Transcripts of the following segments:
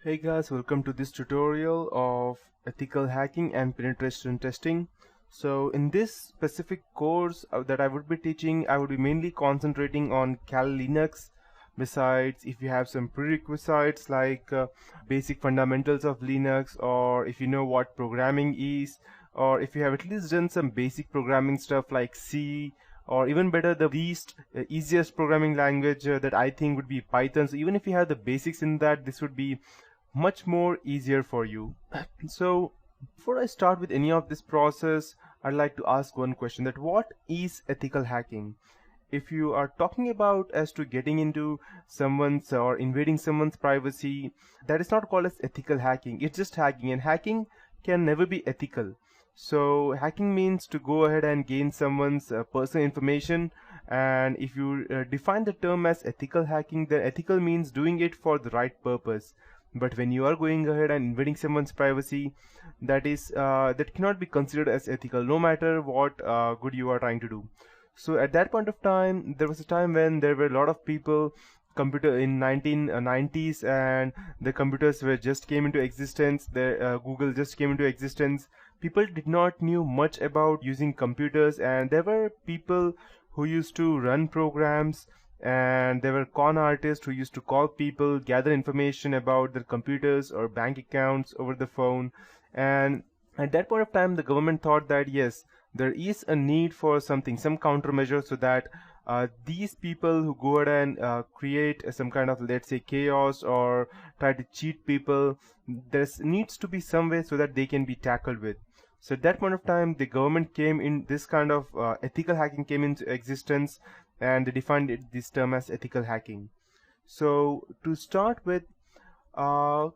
Hey guys, welcome to this tutorial of ethical hacking and penetration testing. So in this specific course that I would be teaching, I would be mainly concentrating on Kali Linux. Besides, if you have some prerequisites like basic fundamentals of Linux, or if you know what programming is, or if you have at least done some basic programming stuff like C, or even better, the least easiest programming language that I think would be Python. So even if you have the basics in that, this would be much more easier for you. So before I start with any of this process, I'd like to ask one question: that what is ethical hacking? If you are talking about as to getting into someone's or invading someone's privacy, that is not called as ethical hacking. It's just hacking, and hacking can never be ethical. So hacking means to go ahead and gain someone's personal information, and if you define the term as ethical hacking, then ethical means doing it for the right purpose. But when you are going ahead and invading someone's privacy, that cannot be considered as ethical, no matter what good you are trying to do. So at that point of time, there was a time when there were a lot of people computer in 1990s, and the computers were just came into existence. The Google just came into existence. People did not knew much about using computers, and there were people who used to run programs, and there were con artists who used to call people, gather information about their computers or bank accounts over the phone. And at that point of time, the government thought that yes, there is a need for something, some countermeasure, so that these people who go ahead and create some kind of, let's say, chaos or try to cheat people, there needs to be some way so that they can be tackled with. So at that point of time, the government came in, this kind of ethical hacking came into existence, and they defined this term as ethical hacking. So to start with, uh,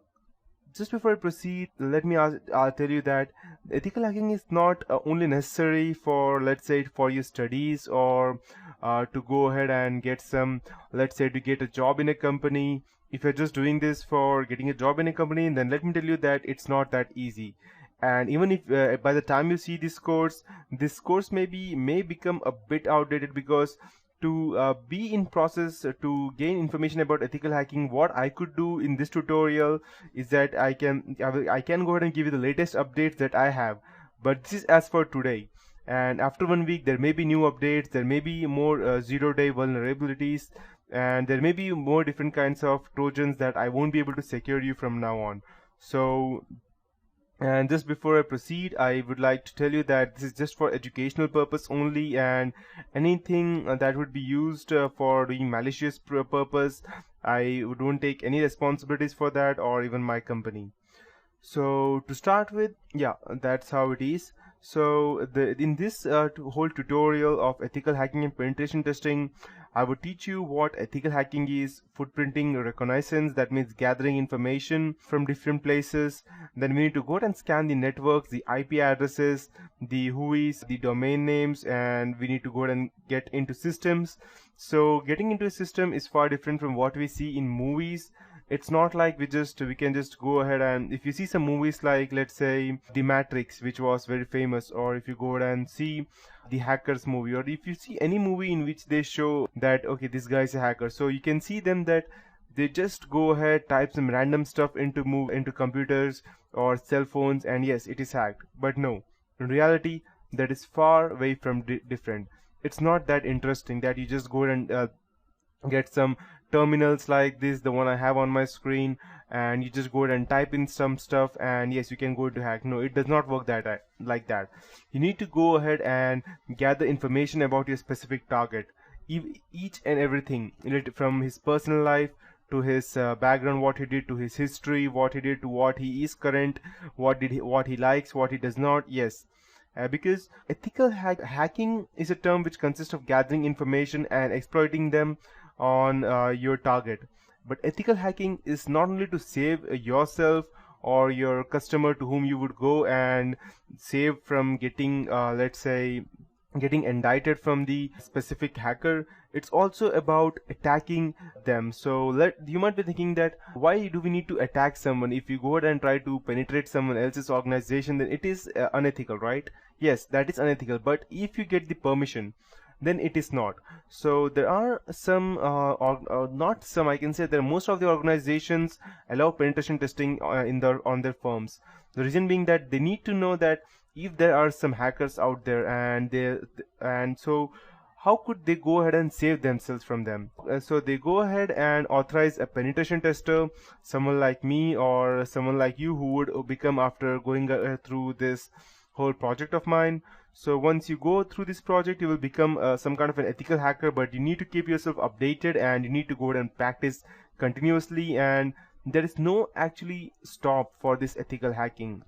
just before I proceed, let me tell you that ethical hacking is not only necessary for, let's say, for your studies, or to go ahead and get some, let's say, to get a job in a company. If you're just doing this for getting a job in a company, then let me tell you that it's not that easy. And even if by the time you see this course may become a bit outdated, because to be in process to gain information about ethical hacking, what I could do in this tutorial is that I can go ahead and give you the latest updates that I have, but this is as for today. And after 1 week, there may be new updates, there may be more zero-day vulnerabilities, and there may be more different kinds of trojans that I won't be able to secure you from now on. So, and just before I proceed, I would like to tell you that this is just for educational purpose only, and anything that would be used for doing malicious purpose, I don't take any responsibilities for that, or even my company. So to start with, yeah, that's how it is. So in this whole tutorial of ethical hacking and penetration testing, I would teach you what ethical hacking is, footprinting reconnaissance, that means gathering information from different places. Then we need to go and scan the networks, the IP addresses, the WHOIS, the domain names, and we need to go and get into systems. So getting into a system is far different from what we see in movies. It's not like we can just go ahead, and if you see some movies like, let's say, The Matrix, which was very famous, or if you go ahead and see the Hackers movie, or if you see any movie in which they show that okay, this guy is a hacker, so you can see them that they just go ahead, type some random stuff into computers or cell phones, and yes, it is hacked. But no, in reality, that is far away from different. It's not that interesting that you just go and get some terminals like this, the one I have on my screen, and you just go ahead and type in some stuff, and yes, you can go to hack. No, it does not work like that. You need to go ahead and gather information about your specific target, each and everything related, from his personal life to his background, what he did, to his history, what he did, to what he is current, what he likes, what he does not. Yes, because ethical hacking is a term which consists of gathering information and exploiting them on your target. But ethical hacking is not only to save yourself or your customer to whom you would go and save from getting, let's say, getting indicted from the specific hacker. It's also about attacking them. So you might be thinking that why do we need to attack someone? If you go ahead and try to penetrate someone else's organization, then it is unethical, right? Yes, that is unethical. But if you get the permission, then it is not. So there are some or not some, I can say that most of the organizations allow penetration testing in their on their firms. The reason being that they need to know that if there are some hackers out there, and so how could they go ahead and save themselves from them. So they go ahead and authorize a penetration tester, someone like me or someone like you who would become after going through this whole project of mine. So once you go through this project, you will become some kind of an ethical hacker, but you need to keep yourself updated and you need to go ahead and practice continuously, and there is no actually stop for this ethical hacking.